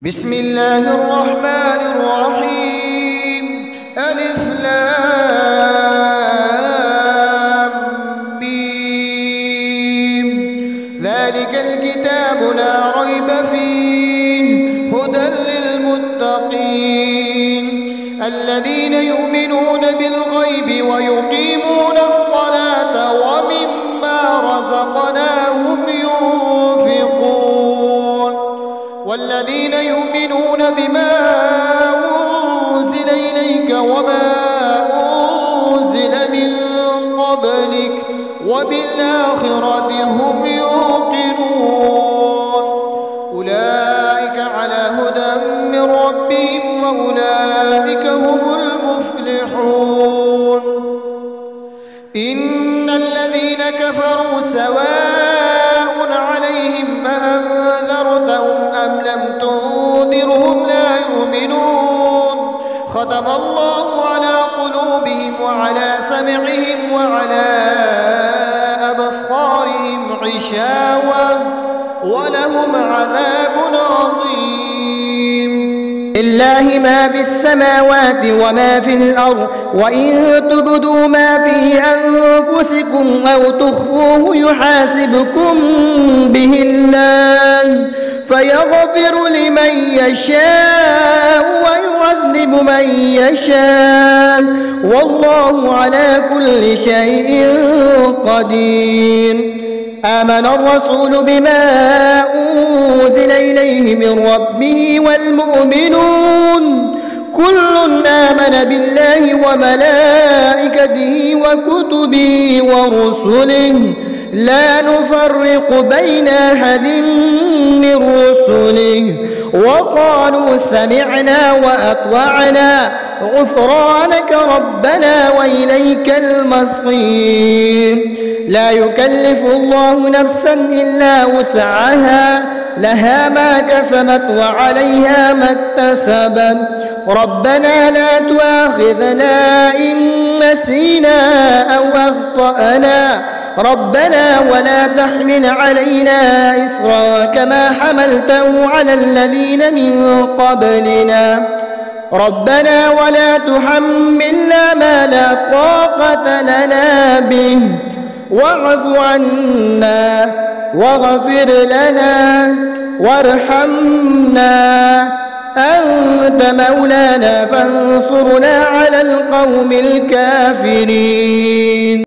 بسم الله الرحمن الرحيم. ألف لام ميم. ذلك الكتاب لا ريب فيه هدى للمتقين الذين يؤمنون بالغيب ويقيمون الصلاة ومما رزقناهم ينفقون والذين يؤمنون بما أنزل إليك وما أنزل من قبلك وبالآخرة هم يوقنون أولئك على هدى من ربهم وأولئك هم المفلحون. إن الذين كفروا سواء عليهم أأنذرتهم أم لم تنذرهم لا يؤمنون ختم الله على قلوبهم وعلى سمعهم وعلى أبصارهم غشاوة ولهم عذاب عظيم. لله ما في السماوات وما في الأرض وإن تبدوا ما في أنفسكم أو تخفوه يحاسبكم به الله فيغفر لمن يشاء ويعذب من يشاء والله على كل شيء قدير. آمن الرسول بما أنزل إليه من ربه والمؤمنون كل آمن بالله وملائكته وكتبه ورسله لا نفرق بين أحد من رسله وقالوا سمعنا وأطعنا غفرانك ربنا وإليك المصير. لا يكلف الله نفسا إلا وسعها لها ما كسبت وعليها ما اكتسبت ربنا لا تؤاخذنا إن نسينا أو أخطأنا ربنا ولا تحمل علينا إصرا كما حملته على الذين من قبلنا ربنا ولا تحملنا ما لا طاقة لنا به واعف عنا واغفر لنا وارحمنا أنت مولانا فانصرنا على القوم الكافرين.